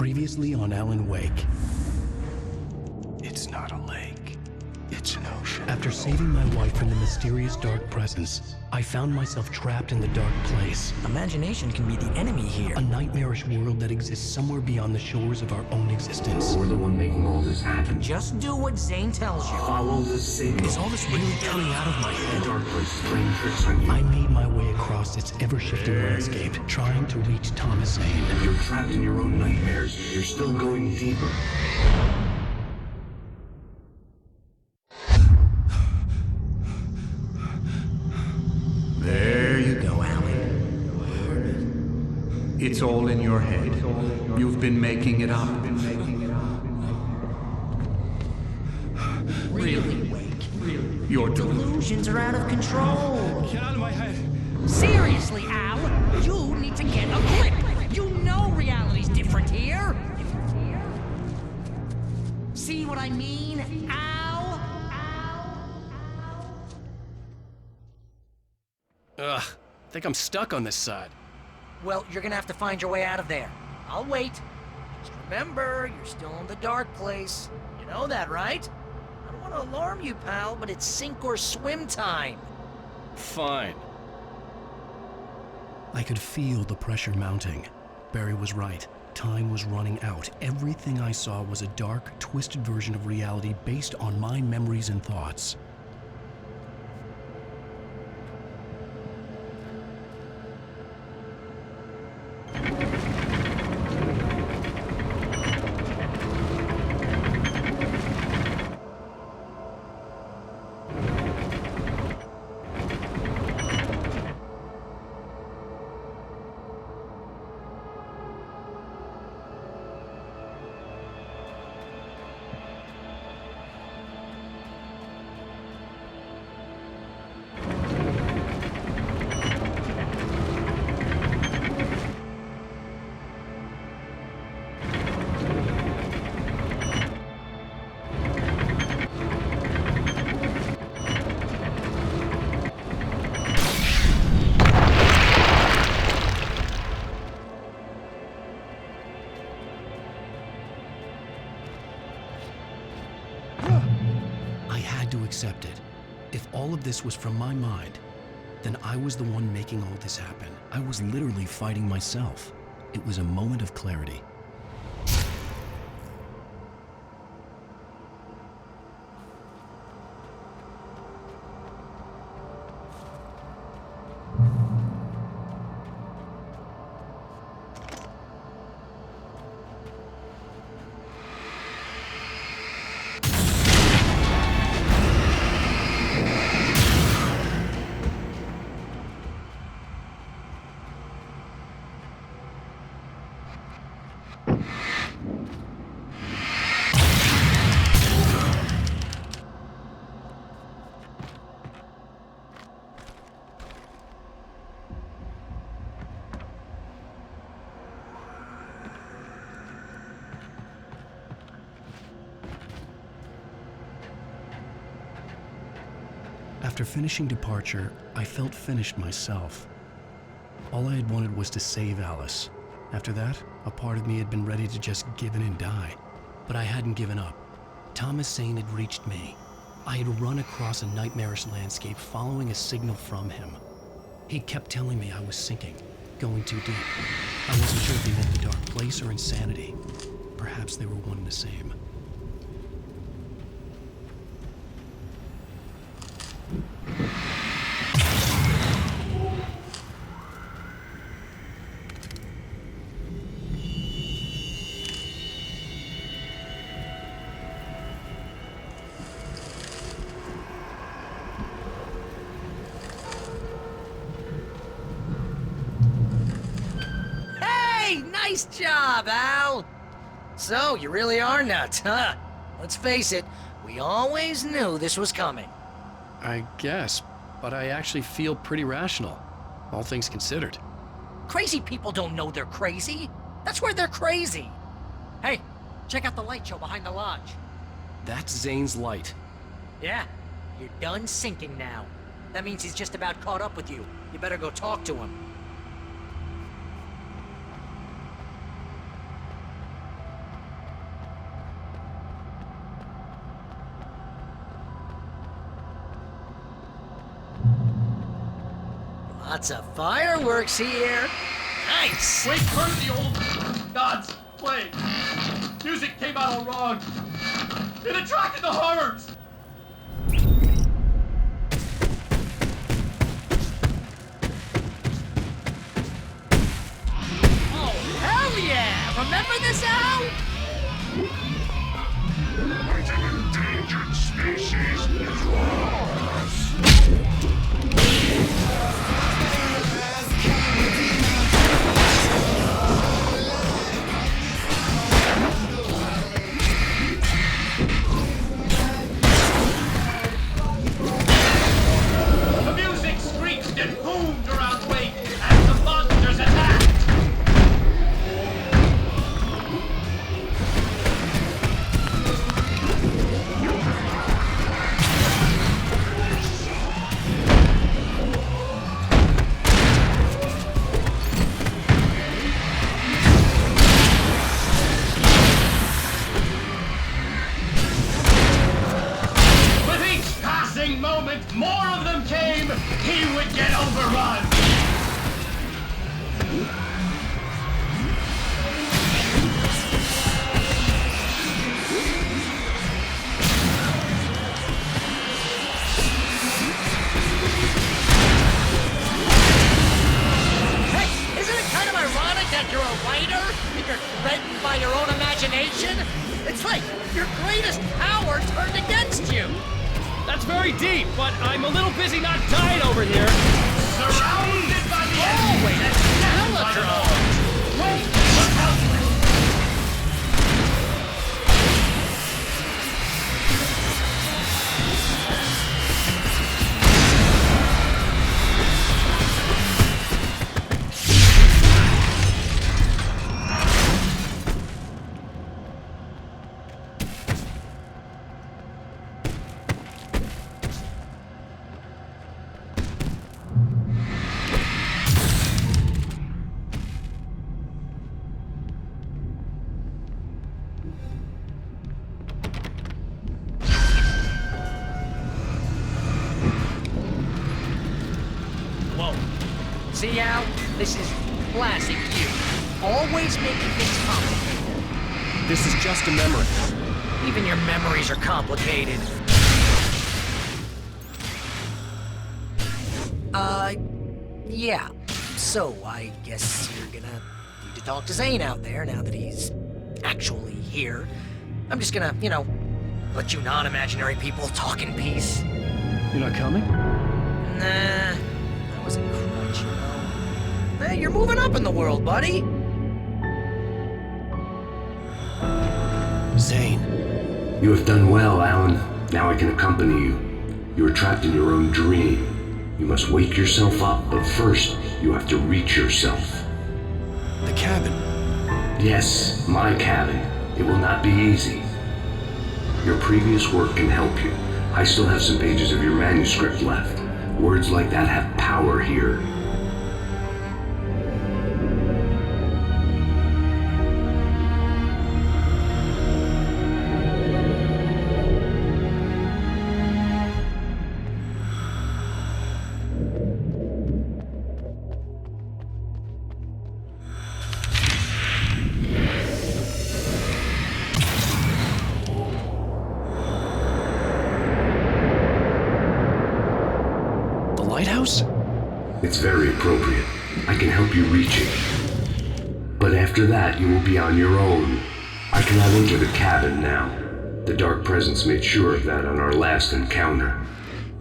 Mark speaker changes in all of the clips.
Speaker 1: Previously on Alan Wake.
Speaker 2: It's not a lake. It's an ocean.
Speaker 1: After saving my wife from the mysterious dark presence, I found myself trapped in the dark place.
Speaker 3: Imagination can be the enemy here.
Speaker 1: A nightmarish world that exists somewhere beyond the shores of our own existence.
Speaker 4: We're the one making all this happen.
Speaker 3: Just do what Zane tells you.
Speaker 4: Follow the signal.
Speaker 1: Is all this really coming out of my
Speaker 4: The
Speaker 1: head?
Speaker 4: dark place is playing tricks on you.
Speaker 1: I made my way across its ever-shifting landscape, trying to reach Thomas Zane.
Speaker 4: You're trapped in your own nightmares. You're still going deeper.
Speaker 5: There you go, Alan. It's all in your head. You've been making it up.
Speaker 3: Really, Wake.
Speaker 5: Your
Speaker 3: Delusions are out of control.
Speaker 2: Get out of my head.
Speaker 3: Seriously, Al, you need to get a grip. You know reality's different here. See what I mean, Al?
Speaker 1: Ugh, I think I'm stuck on this side.
Speaker 3: Well, you're gonna have to find your way out of there. I'll wait. Just remember, you're still in the dark place. You know that, right? I don't want to alarm you, pal, but it's sink or swim time.
Speaker 1: Fine. I could feel the pressure mounting. Barry was right. Time was running out. Everything I saw was a dark, twisted version of reality based on my memories and thoughts. To accept it. If all of this was from my mind, then I was the one making all this happen. I was literally fighting myself. It was a moment of clarity. After finishing Departure, I felt finished myself. All I had wanted was to save Alice. After that, a part of me had been ready to just give in and die. But I hadn't given up. Thomas Zane had reached me. I had run across a nightmarish landscape following a signal from him. He kept telling me I was sinking, going too deep. I wasn't sure if he meant the dark place or insanity. Perhaps they were one and the same.
Speaker 3: Nice job, Al! So, you really are nuts, huh? Let's face it, we always knew this was coming.
Speaker 1: I guess, but I actually feel pretty rational, all things considered.
Speaker 3: Crazy people don't know they're crazy. That's where they're crazy. Hey, check out the light show behind the lodge.
Speaker 1: That's Zane's light.
Speaker 3: Yeah, you're done sinking now. That means he's just about caught up with you. You better go talk to him. Lots of fireworks here. Nice!
Speaker 6: Wait, turn the old gods play. Music came out all wrong. It attracted the horrors.
Speaker 3: Oh, hell yeah! Remember this, Al?
Speaker 4: Fighting endangered species is wrong.
Speaker 6: The music screeched and boomed around Wake as the monsters attacked. With each passing moment, more of them came. He would get overrun.
Speaker 3: Hey, isn't it kind of ironic that you're a writer and you're threatened by your own imagination? It's like your greatest power turned against you.
Speaker 6: That's very deep, but I'm a little busy not dying over here. Surrounded by the
Speaker 3: Always
Speaker 6: enemies and
Speaker 3: hella
Speaker 6: by the
Speaker 3: drunk.
Speaker 6: dogs. Wait, look helpless.
Speaker 3: Whoa. See, Al? This is classic you. Always making things complicated.
Speaker 1: This is just a memory.
Speaker 3: Even your memories are complicated. Yeah. So, I guess you're gonna need to talk to Zane out there now that he's actually here. I'm just gonna, let you non-imaginary people talk in peace.
Speaker 1: You're not coming?
Speaker 3: Nah, that was a crutch, you know. Hey, you're moving up in the world, buddy.
Speaker 1: Zane.
Speaker 4: You have done well, Alan. Now I can accompany you. You are trapped in your own dream. You must wake yourself up, but first, you have to reach yourself.
Speaker 1: The cabin.
Speaker 4: Yes, my cabin. It will not be easy. Your previous work can help you. I still have some pages of your manuscript left. Words like that have power here.
Speaker 1: Lighthouse?
Speaker 4: It's very appropriate. I can help you reach it. But after that, you will be on your own. I cannot enter the cabin now. The Dark Presence made sure of that on our last encounter.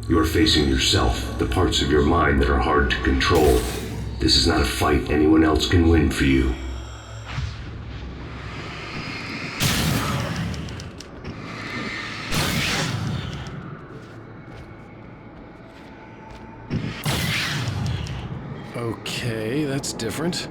Speaker 4: You are facing yourself, the parts of your mind that are hard to control. This is not a fight anyone else can win for you.
Speaker 1: Okay, that's different.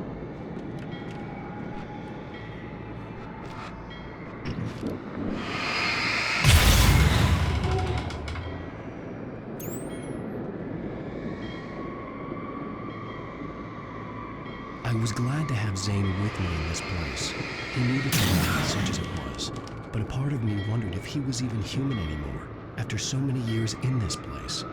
Speaker 1: I was glad to have Zane with me in this place. He needed me, such as it was. But a part of me wondered if he was even human anymore, after so many years in this place.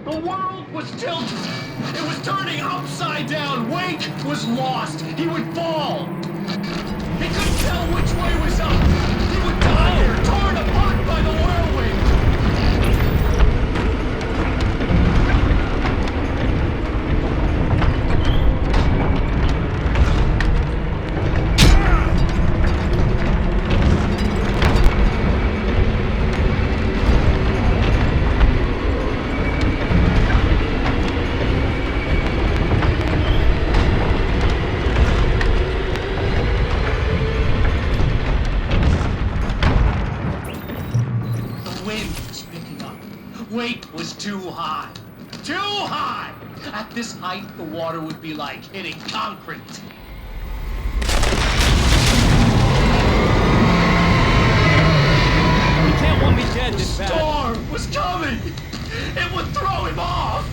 Speaker 6: The world was tilted. It was turning upside down. Wake was lost. He would fall. He couldn't tell which way was up. He would die there, torn apart by the whirlwind. Weight was too high. Too high! At this height, the water would be like hitting concrete.
Speaker 7: You can't want me dead
Speaker 6: The
Speaker 7: this bad.
Speaker 6: storm was coming! It would throw him off!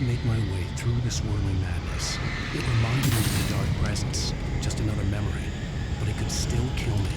Speaker 1: Make my way through the swirling madness. It reminded me of the dark presence, just another memory, but it could still kill me.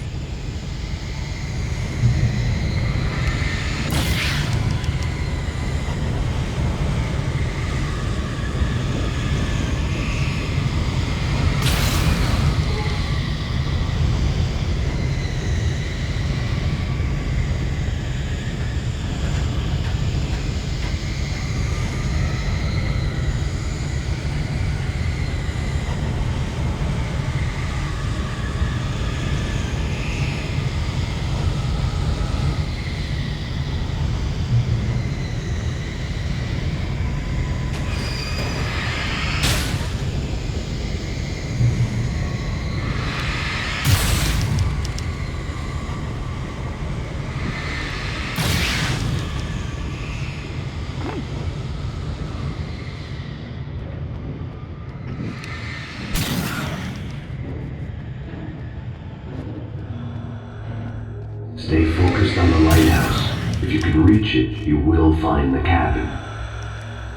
Speaker 4: Stay focused on the lighthouse. If you can reach it, you will find the cabin.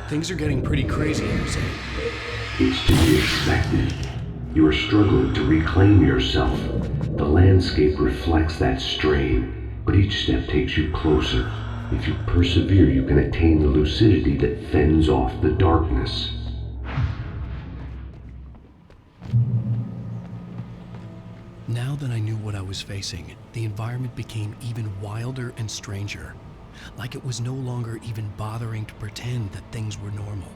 Speaker 1: Things are getting pretty crazy, Jose.
Speaker 4: It's to be expected. You are struggling to reclaim yourself. The landscape reflects that strain, but each step takes you closer. If you persevere, you can attain the lucidity that fends off the darkness.
Speaker 1: Now that I knew what I was facing, the environment became even wilder and stranger. Like it was no longer even bothering to pretend that things were normal.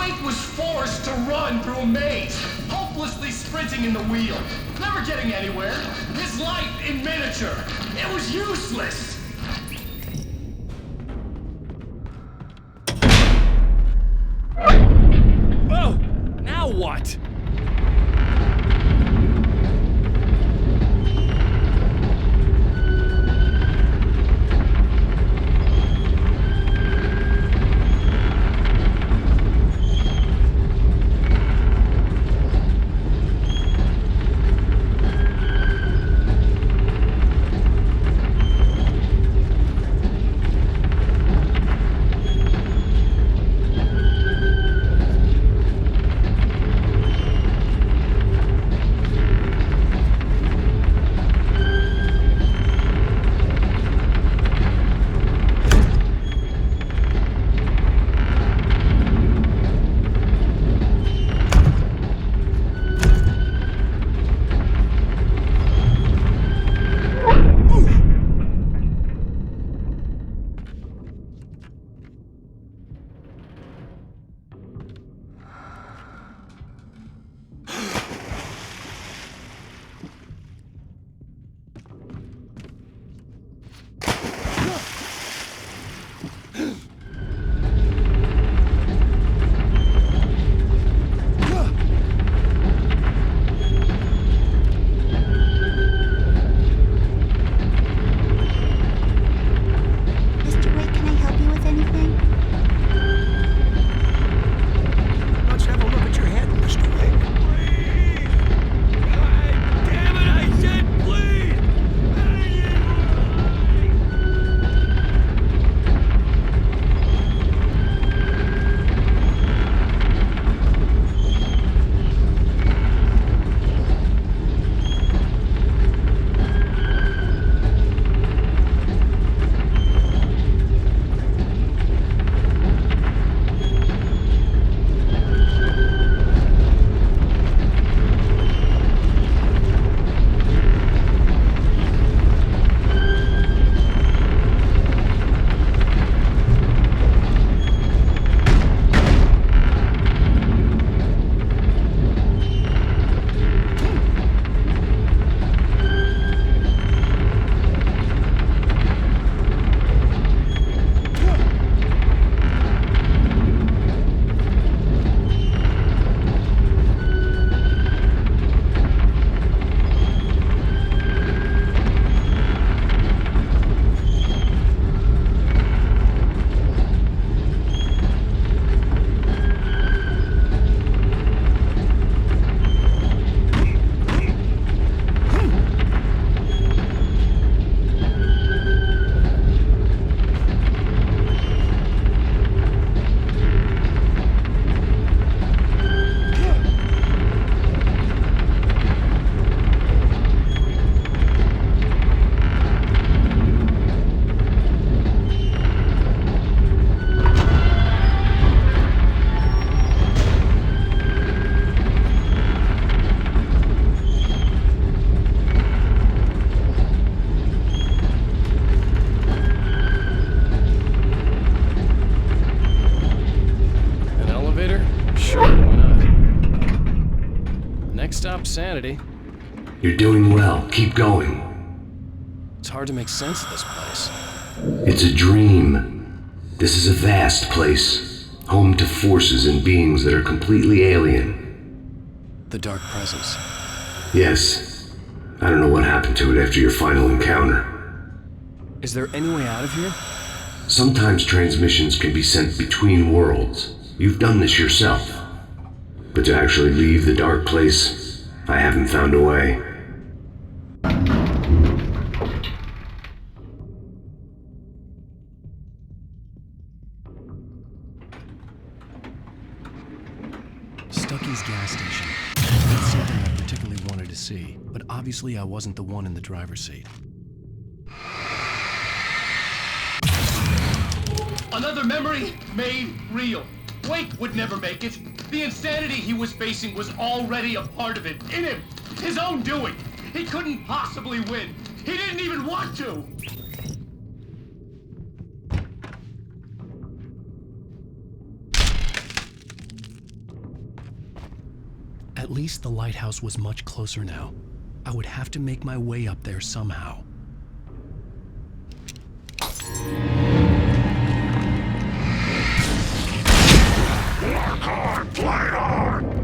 Speaker 6: Wake was forced to run through a maze, hopelessly sprinting in the wheel, never getting anywhere. His life in miniature. It was useless.
Speaker 1: Oh! Now what?
Speaker 7: Mr. Wake, can I help you with anything?
Speaker 2: Let's have a look at your head, Mr. Wake.
Speaker 1: Damn it, I said please! Stop sanity.
Speaker 4: You're doing well. Keep going.
Speaker 1: It's hard to make sense of this place.
Speaker 4: It's a dream. This is a vast place, home to forces and beings that are completely alien.
Speaker 1: The Dark Presence.
Speaker 4: Yes. I don't know what happened to it after your final encounter.
Speaker 1: Is there any way out of here?
Speaker 4: Sometimes transmissions can be sent between worlds. You've done this yourself. But to actually leave the dark place, I haven't found a way.
Speaker 1: Stucky's gas station. That's something I particularly wanted to see, but obviously I wasn't the one in the driver's seat.
Speaker 6: Another memory made real. Wake would never make it. The insanity he was facing was already a part of it, in him. His own doing. He couldn't possibly win. He didn't even want to.
Speaker 1: At least the lighthouse was much closer now. I would have to make my way up there somehow.
Speaker 8: Lock on, play on!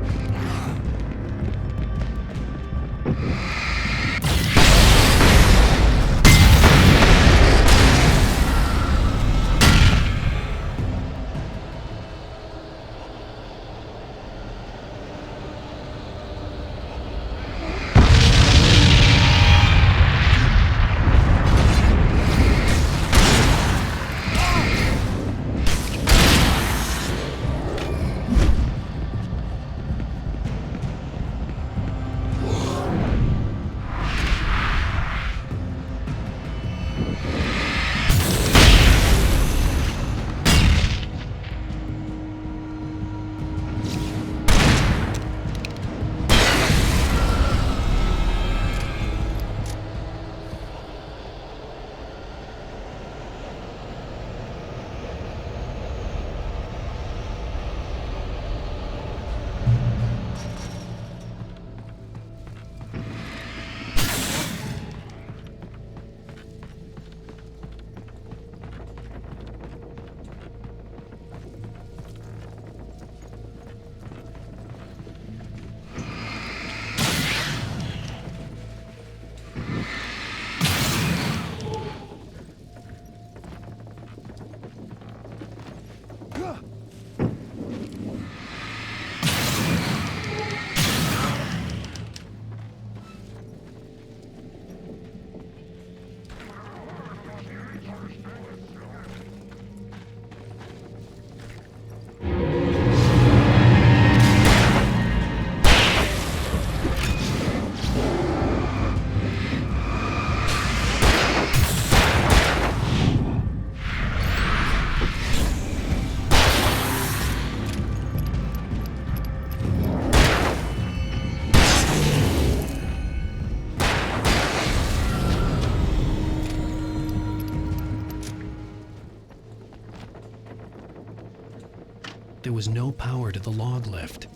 Speaker 1: There was no power to the log lift.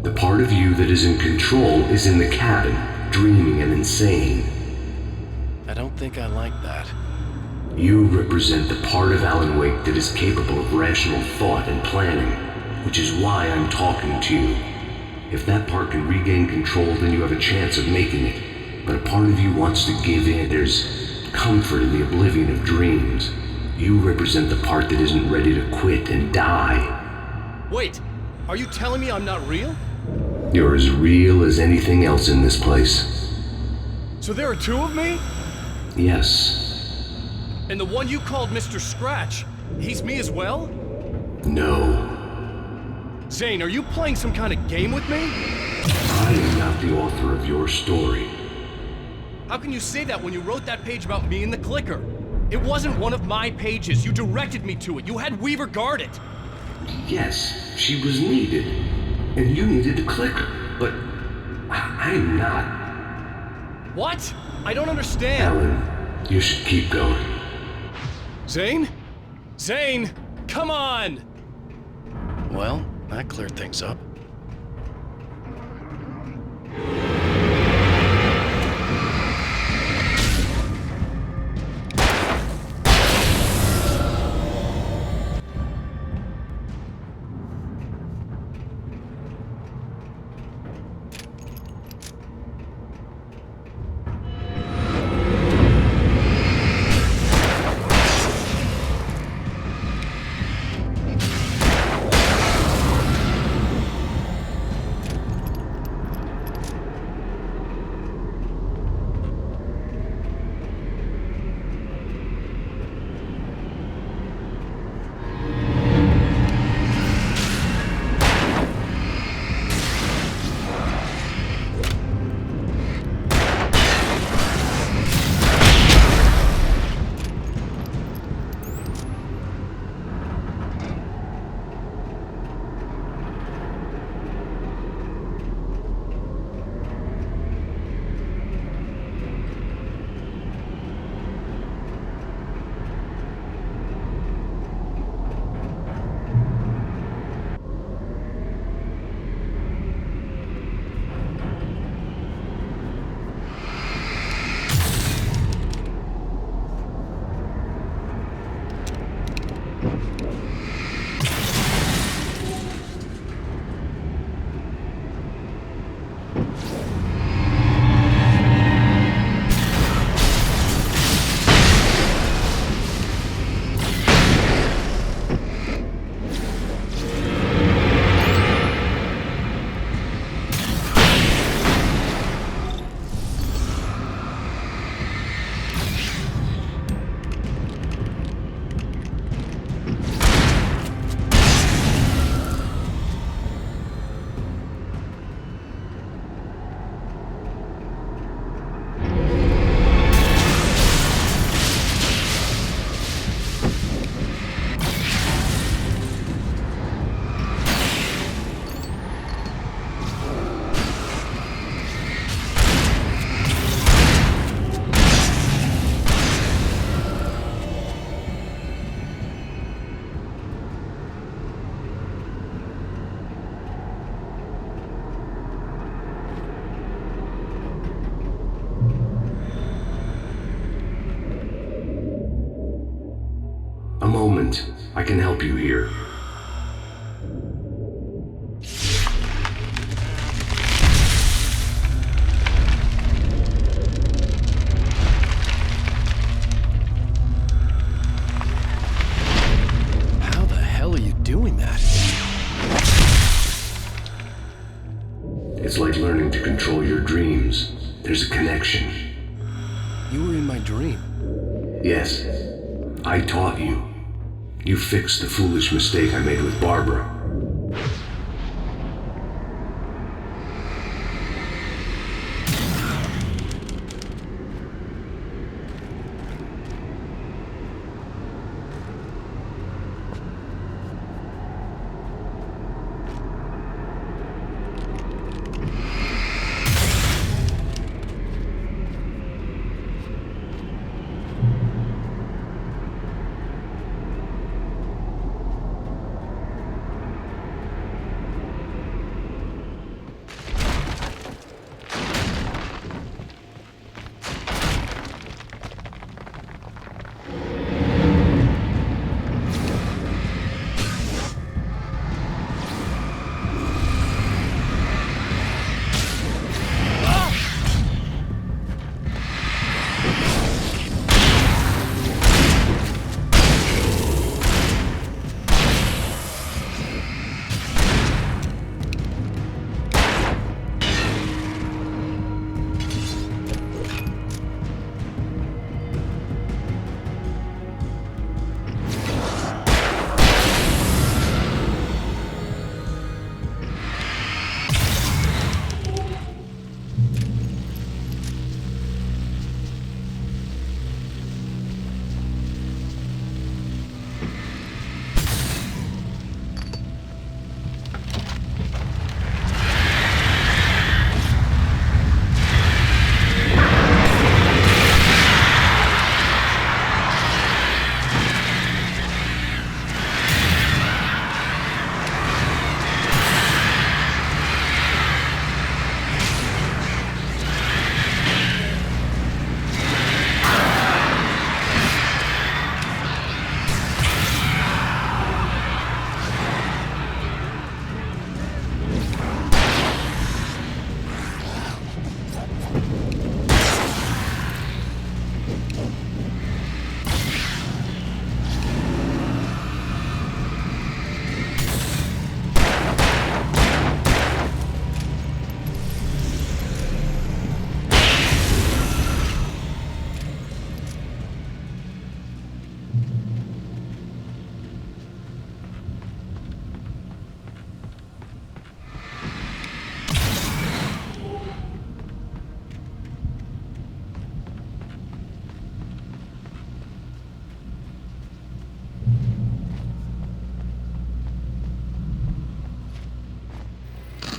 Speaker 4: The part of you that is in control is in the cabin, dreaming and insane.
Speaker 1: I don't think I like that.
Speaker 4: You represent the part of Alan Wake that is capable of rational thought and planning, which is why I'm talking to you. If that part can regain control, then you have a chance of making it. But a part of you wants to give in. There's comfort in the oblivion of dreams. You represent the part that isn't ready to quit and die.
Speaker 6: Wait, are you telling me I'm not real?
Speaker 4: You're as real as anything else in this place.
Speaker 6: So there are two of me?
Speaker 4: Yes.
Speaker 6: And the one you called Mr. Scratch, he's me as well?
Speaker 4: No.
Speaker 6: Zane, are you playing some kind of game with me?
Speaker 4: I am not the author of your story.
Speaker 6: How can you say that when you wrote that page about me and the clicker? It wasn't one of my pages. You directed me to it. You had Weaver guard it.
Speaker 4: Yes, she was needed. And you needed to click her. But I'm not.
Speaker 6: What? I don't understand.
Speaker 4: Alan, you should keep going.
Speaker 6: Zane? Zane! Come on!
Speaker 1: Well, that cleared things up.
Speaker 4: A moment. I can help you here.
Speaker 1: How the hell are you doing that?
Speaker 4: It's like learning to control your dreams. There's a connection.
Speaker 1: You were in my dream.
Speaker 4: Yes, I taught you. You fixed the foolish mistake I made with Barbara.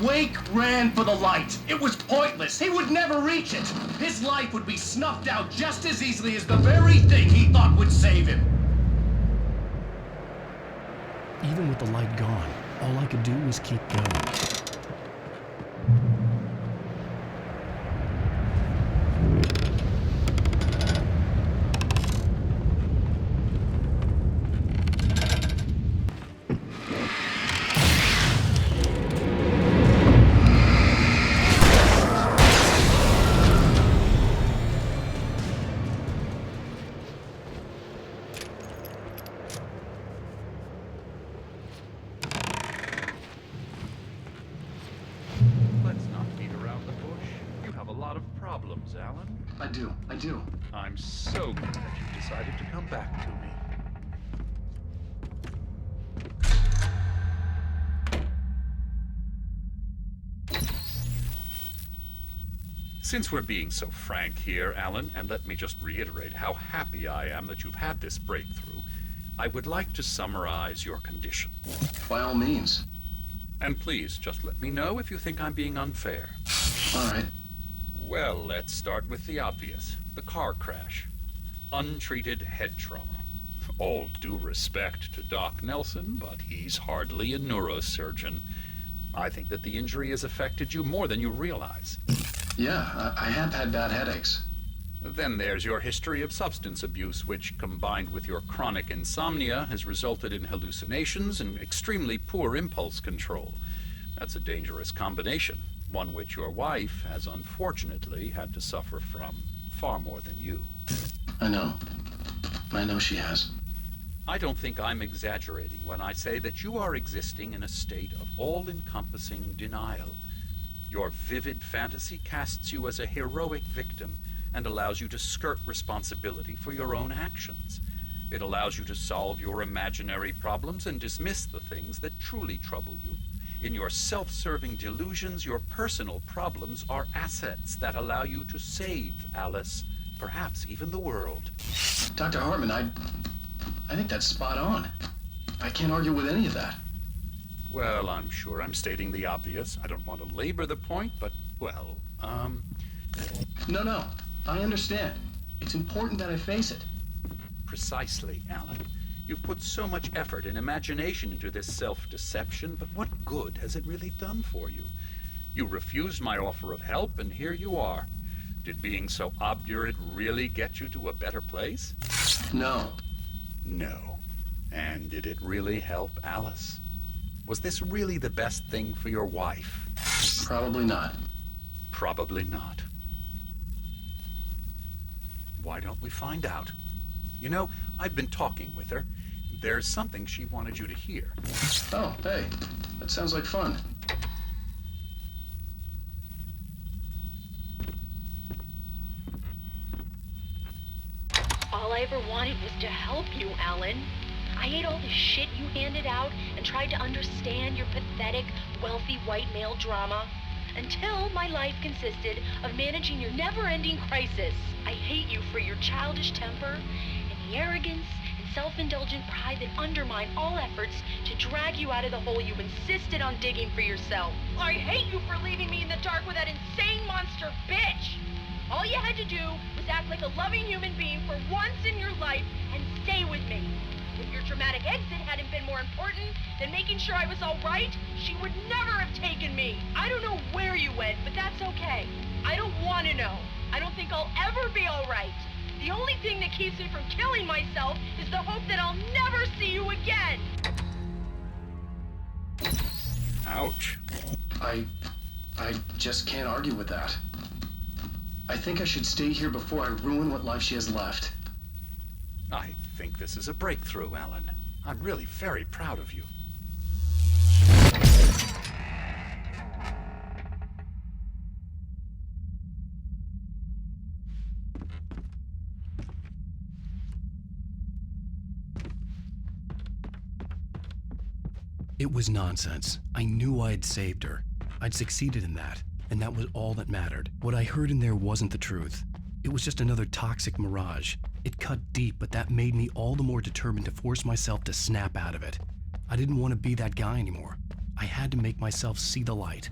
Speaker 6: Wake ran for the light. It was pointless. He would never reach it. His life would be snuffed out just as easily as the very thing he thought would save him.
Speaker 1: Even with the light gone, all I could do was keep going.
Speaker 5: Let's not beat around the bush. You have a lot of problems, Alan.
Speaker 6: I do.
Speaker 5: I'm so glad that you decided to come back to me. Since we're being so frank here, Alan, and let me just reiterate how happy I am that you've had this breakthrough, I would like to summarize your condition.
Speaker 6: By all means.
Speaker 5: And please, just let me know if you think I'm being unfair.
Speaker 6: All right.
Speaker 5: Well, let's start with the obvious. The car crash. Untreated head trauma. All due respect to Doc Nelson, but he's hardly a neurosurgeon. I think that the injury has affected you more than you realize.
Speaker 6: Yeah, I have had bad headaches.
Speaker 5: Then there's your history of substance abuse, which, combined with your chronic insomnia, has resulted in hallucinations and extremely poor impulse control. That's a dangerous combination, one which your wife has unfortunately had to suffer from far more than you.
Speaker 6: I know she has.
Speaker 5: I don't think I'm exaggerating when I say that you are existing in a state of all-encompassing denial. Your vivid fantasy casts you as a heroic victim and allows you to skirt responsibility for your own actions. It allows you to solve your imaginary problems and dismiss the things that truly trouble you. In your self-serving delusions, your personal problems are assets that allow you to save Alice, perhaps even the world.
Speaker 6: Dr. Hartman, I think that's spot on. I can't argue with any of that.
Speaker 5: Well, I'm sure I'm stating the obvious. I don't want to labor the point, but, well,
Speaker 6: No, I understand. It's important that I face it.
Speaker 5: Precisely, Alan. You've put so much effort and imagination into this self-deception, but what good has it really done for you? You refused my offer of help, and here you are. Did being so obdurate really get you to a better place?
Speaker 6: No.
Speaker 5: No. And did it really help Alice? Was this really the best thing for your wife?
Speaker 6: Probably not.
Speaker 5: Probably not. Why don't we find out? You know, I've been talking with her. There's something she wanted you to hear.
Speaker 6: Oh, hey. That sounds like fun.
Speaker 9: All I ever wanted was to help you, Alan. I ate all the shit you handed out and tried to understand your pathetic, wealthy white male drama until my life consisted of managing your never-ending crisis. I hate you for your childish temper and the arrogance and self-indulgent pride that undermine all efforts to drag you out of the hole you insisted on digging for yourself. I hate you for leaving me in the dark with that insane monster bitch! All you had to do was act like a loving human being for once in your life and stay with me. If your dramatic exit hadn't been more important than making sure I was all right, she would never have taken me. I don't know where you went, but that's okay. I don't want to know. I don't think I'll ever be all right. The only thing that keeps me from killing myself is the hope that I'll never see you again.
Speaker 5: Ouch.
Speaker 6: I just can't argue with that. I think I should stay here before I ruin what life she has left.
Speaker 5: I think this is a breakthrough, Alan. I'm really very proud of you.
Speaker 1: It was nonsense. I knew I'd saved her. I'd succeeded in that, and that was all that mattered. What I heard in there wasn't the truth. It was just another toxic mirage. It cut deep, but that made me all the more determined to force myself to snap out of it. I didn't want to be that guy anymore. I had to make myself see the light.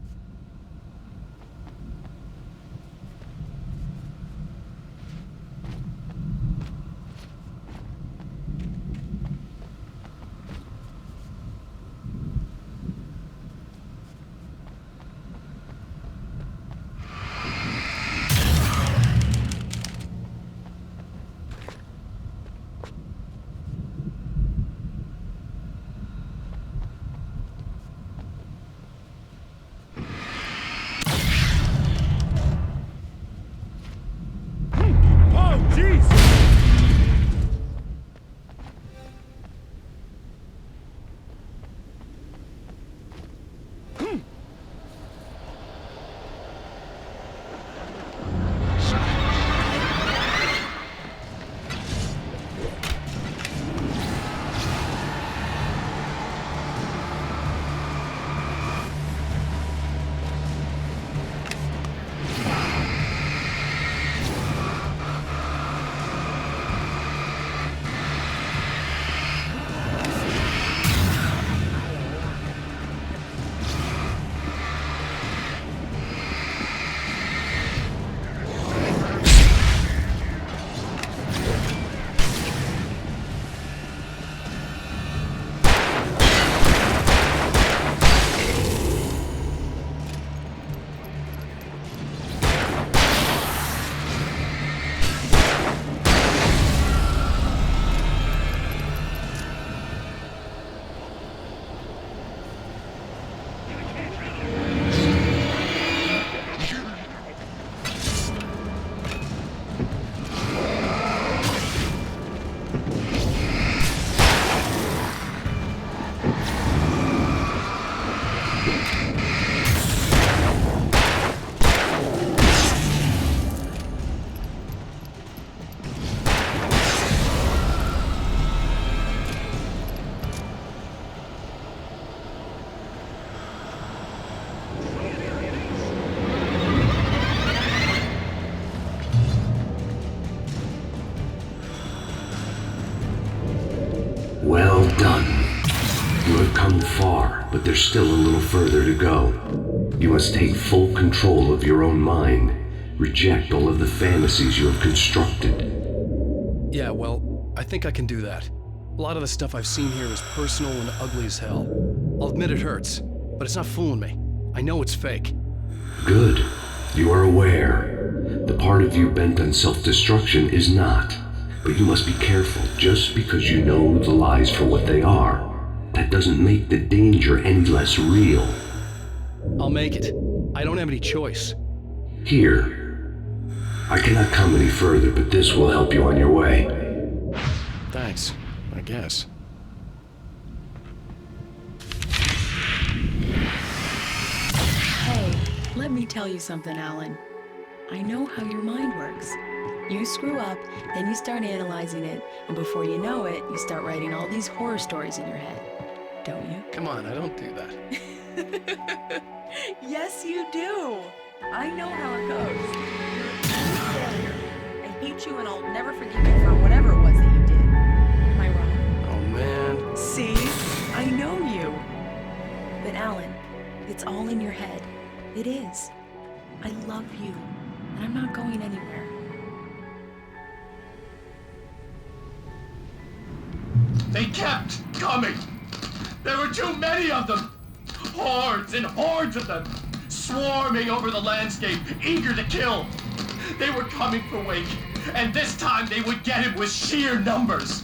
Speaker 4: come far, but there's still a little further to go. You must take full control of your own mind. Reject all of the fantasies you have constructed.
Speaker 1: Yeah, well, I think I can do that. A lot of the stuff I've seen here is personal and ugly as hell. I'll admit it hurts, but it's not fooling me. I know it's fake.
Speaker 4: Good. You are aware. The part of you bent on self-destruction is not. But you must be careful. Just because you know the lies for what they are, that doesn't make the danger any less real.
Speaker 1: I'll make it. I don't have any choice.
Speaker 4: Here. I cannot come any further, but this will help you on your way.
Speaker 1: Thanks, I guess.
Speaker 10: Hey, let me tell you something, Alan. I know how your mind works. You screw up, then you start analyzing it, and before you know it, you start writing all these horror stories in your head. Don't you?
Speaker 1: Come on, I don't do that.
Speaker 10: Yes, you do. I know how it goes. You're a failure. I hate you, and I'll never forgive you for whatever it was that you did. Am I wrong?
Speaker 1: Oh, man.
Speaker 10: See? I know you. But Alan, it's all in your head. It is. I love you, and I'm not going anywhere.
Speaker 6: They kept coming. There were too many of them. Hordes and hordes of them, swarming over the landscape, eager to kill. They were coming for Wake, and this time they would get him with sheer numbers.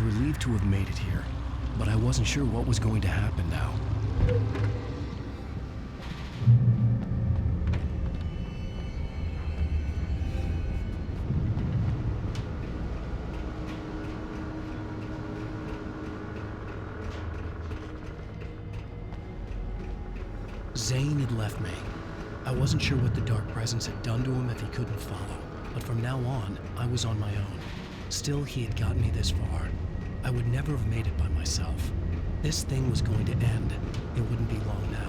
Speaker 1: relieved to have made it here, but I wasn't sure what was going to happen now. Zane had left me. I wasn't sure what the Dark Presence had done to him if he couldn't follow, but from now on, I was on my own. Still, he had gotten me this far. I would never have made it by myself. This thing was going to end. It wouldn't be long now.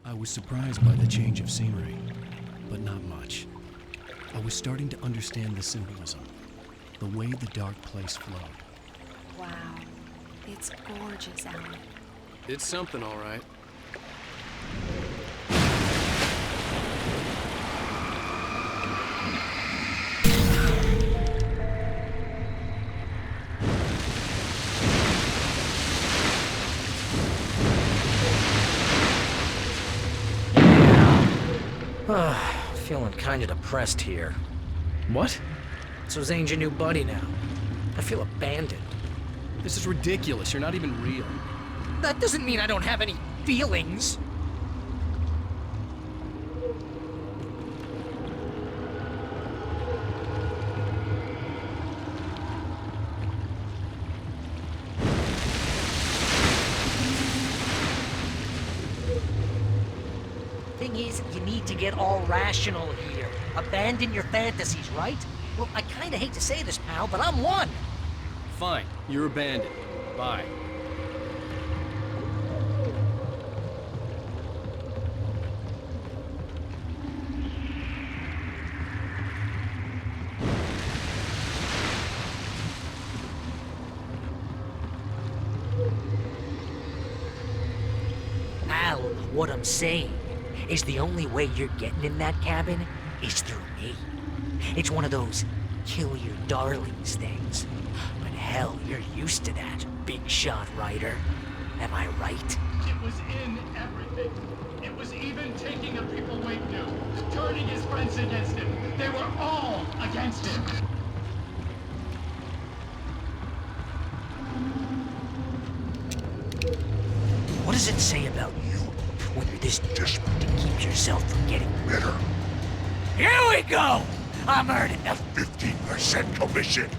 Speaker 1: I was surprised by the change of scenery, but not much. I was starting to understand the symbolism, the way the dark place flowed.
Speaker 7: Wow. It's gorgeous, Alan.
Speaker 11: It's something, all right.
Speaker 3: Feeling kinda depressed here.
Speaker 1: What?
Speaker 3: So Zane's your new buddy now. I feel abandoned.
Speaker 11: This is ridiculous. You're not even real.
Speaker 3: That doesn't mean I don't have any feelings. Thing is, you need to get all rational here. Abandon your fantasies, right? Well, I kinda hate to say this, pal, but I'm one.
Speaker 11: Fine. You're abandoned. Bye.
Speaker 3: Al, what I'm saying is the only way you're getting in that cabin is through me. It's one of those kill your darlings things. But hell, you're used to that, big shot writer. Am I right?
Speaker 6: It was in everything. It was even taking a people Wake knew, turning his friends against him. They were all against him.
Speaker 3: What does it say about you when you're this desperate to keep yourself from getting bitter? Here we go! I'm earning a
Speaker 8: 15% commission.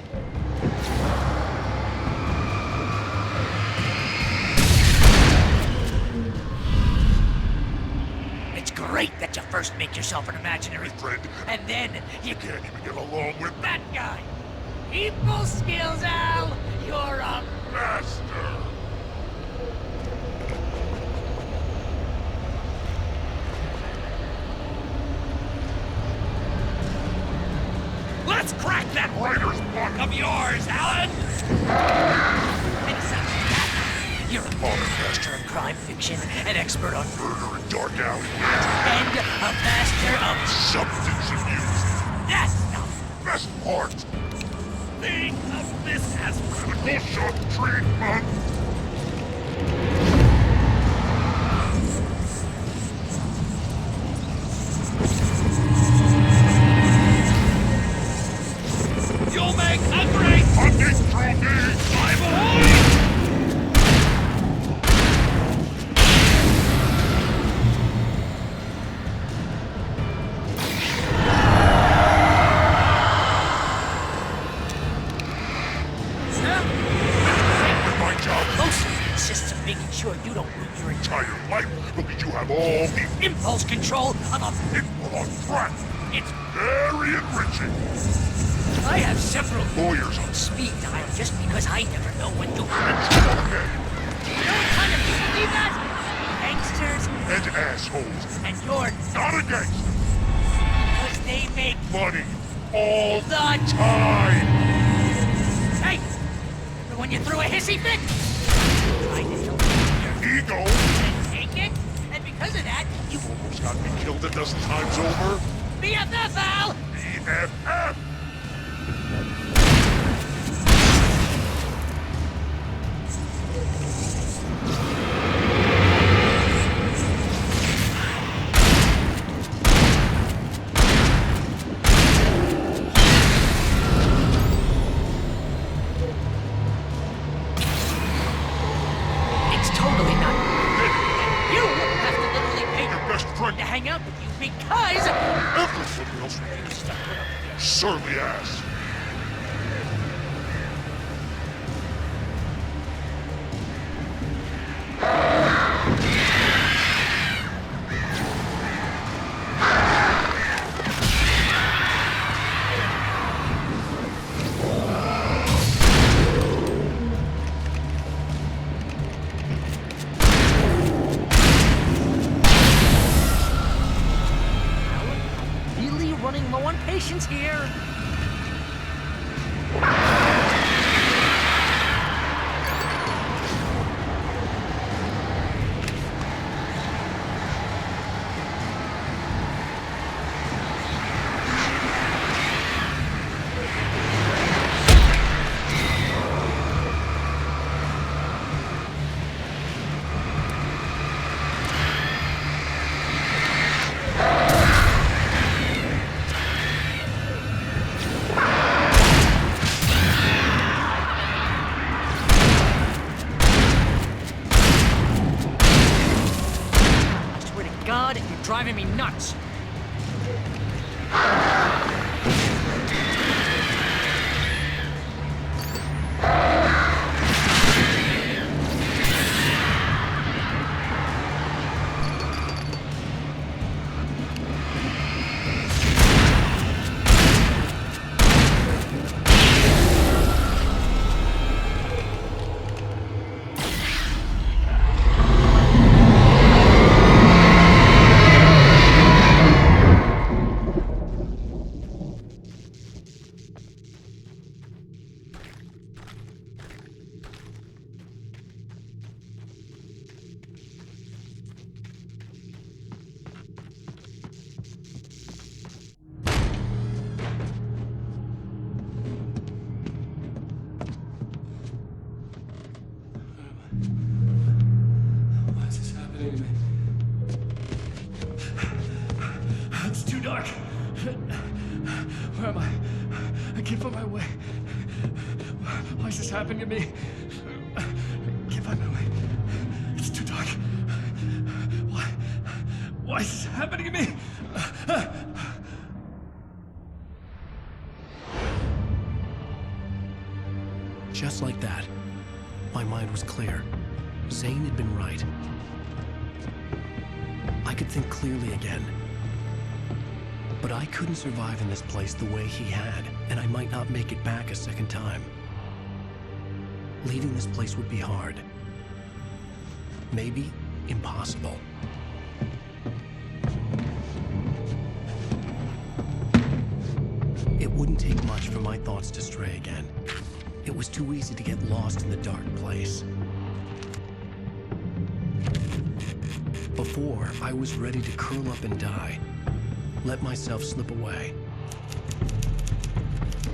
Speaker 3: It's great that you first make yourself an imaginary
Speaker 8: Friend,
Speaker 3: and then you
Speaker 8: can't even get along with
Speaker 3: that guy. People skills, Al. You're a
Speaker 8: master.
Speaker 3: Let's crack that
Speaker 8: Writer's block
Speaker 3: of yours, Alan! You're a master of crime fiction, an expert on
Speaker 8: murder and dark alley,
Speaker 3: and a master of
Speaker 8: substance abuse.
Speaker 3: that's not
Speaker 8: Best part,
Speaker 3: thing of this as
Speaker 8: medical shock treatment.
Speaker 3: you'll make a great
Speaker 8: Hunting through me.
Speaker 3: I'm ahoy!
Speaker 8: My job
Speaker 3: Mostly consists of making sure you don't lose your
Speaker 8: entire life because you have all the
Speaker 3: impulse control of a
Speaker 8: people on track.
Speaker 3: It's
Speaker 8: Very enriching.
Speaker 3: I have several
Speaker 8: Lawyers on
Speaker 3: speed dial just because I never know when to...
Speaker 8: okay.
Speaker 3: You know what kind of people do that? Gangsters,
Speaker 8: And assholes.
Speaker 3: and you're
Speaker 8: Not a gangster.
Speaker 3: because they make...
Speaker 8: Money. All
Speaker 3: The
Speaker 8: time.
Speaker 3: Hey! Remember when you threw a hissy fit? Tried to help your
Speaker 8: Ego.
Speaker 3: and take it? And because of that, you
Speaker 8: Almost got me killed a dozen times over.
Speaker 3: BFF, Al!
Speaker 8: BFF.
Speaker 3: It's totally not. And you have to literally pay
Speaker 8: Your best friend.
Speaker 3: to hang out with you because...
Speaker 8: Everyone else surly ass.
Speaker 3: Really running low on patience here. God, you're driving me nuts.
Speaker 1: Why is this happening to me? It's too dark. Where am I? I can't find my way. Why is this happening to me? I can't find my way. It's too dark. Why is this happening to me? Just like that, my mind was clear. Zane had been right. I could think clearly again. But I couldn't survive in this place the way he had, and I might not make it back a second time. Leaving this place would be hard. Maybe impossible. It wouldn't take much for my thoughts to stray again. It was too easy to get lost in the dark place. Before, I was ready to curl up and die. Let myself slip away.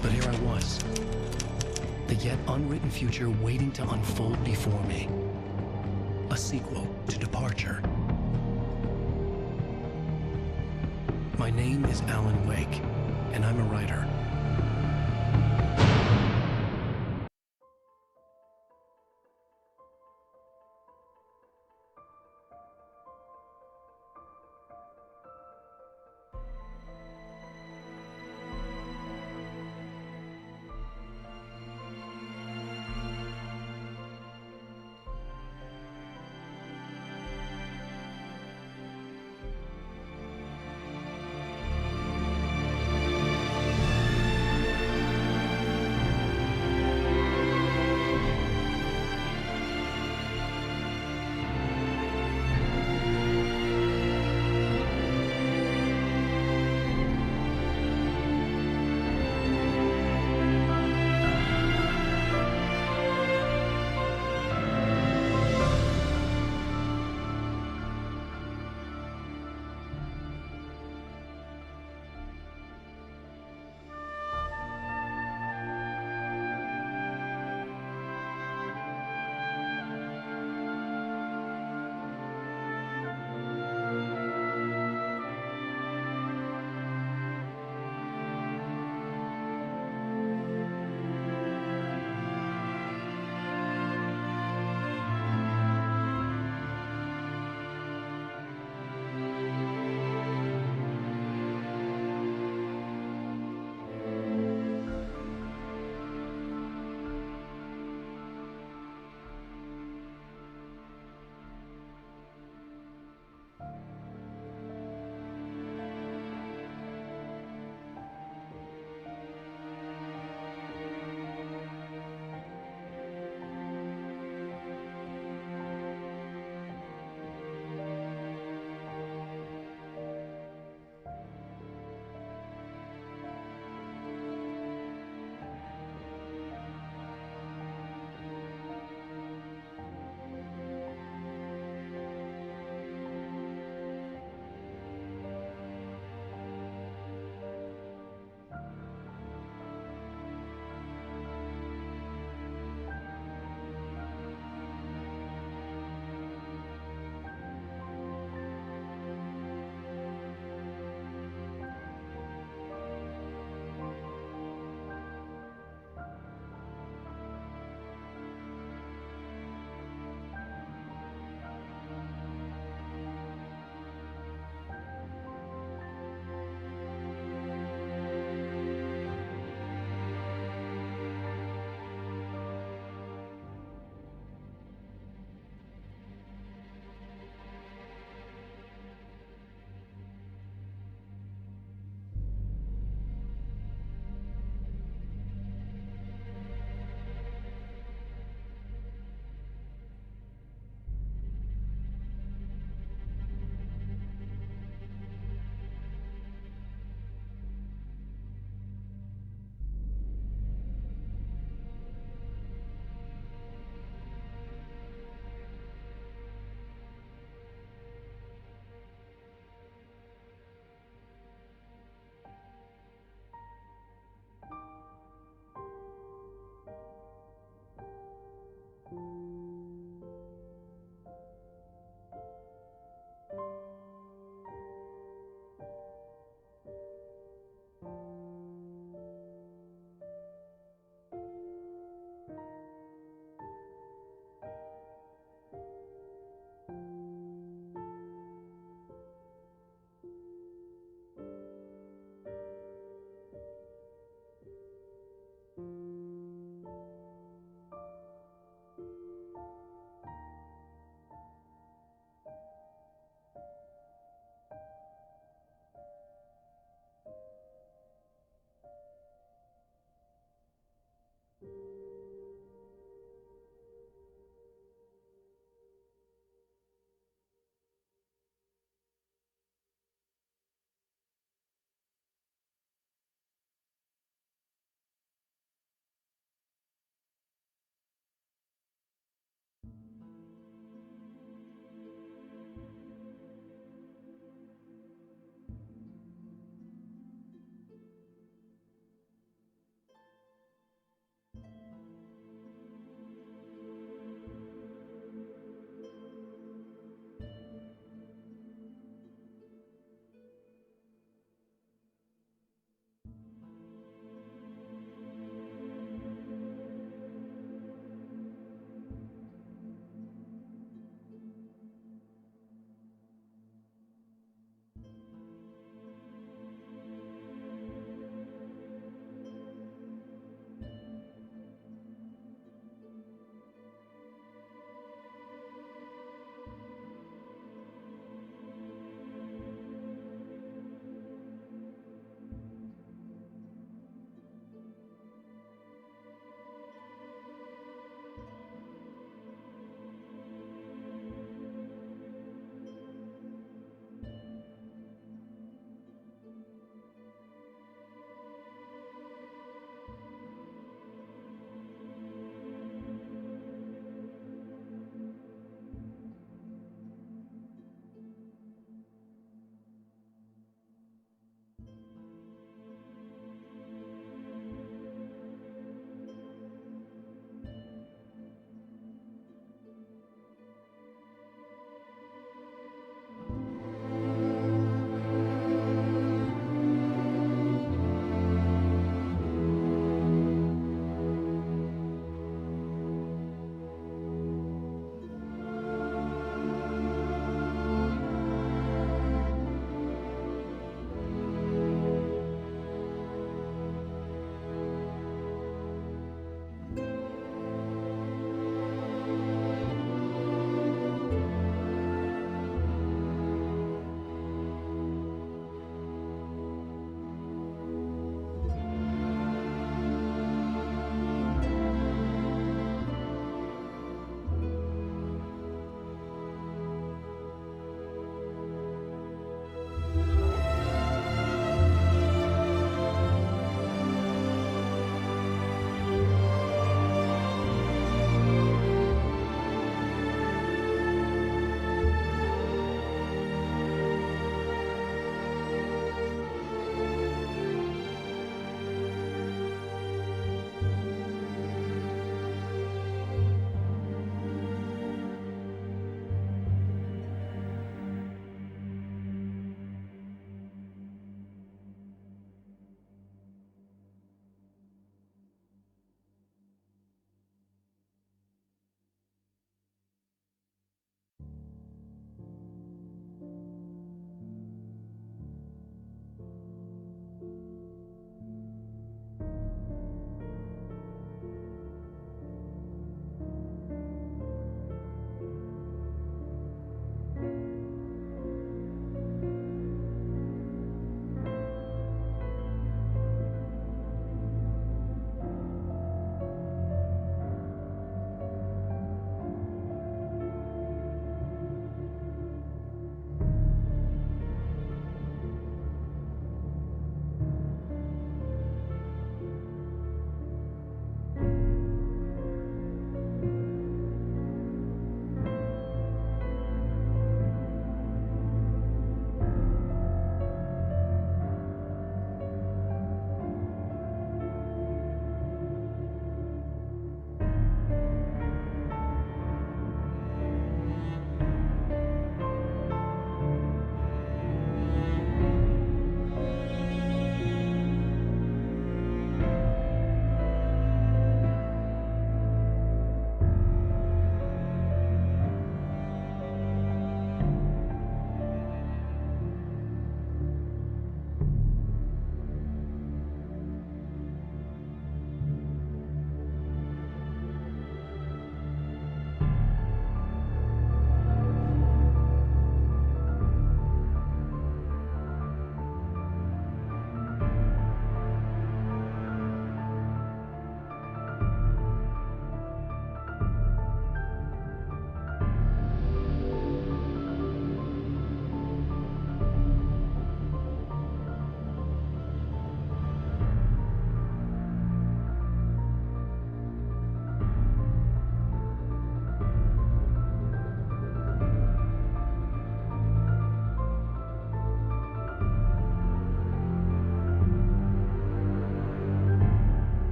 Speaker 1: But here I was. The yet unwritten future waiting to unfold before me. A sequel to Departure. My name is Alan Wake, and I'm a writer.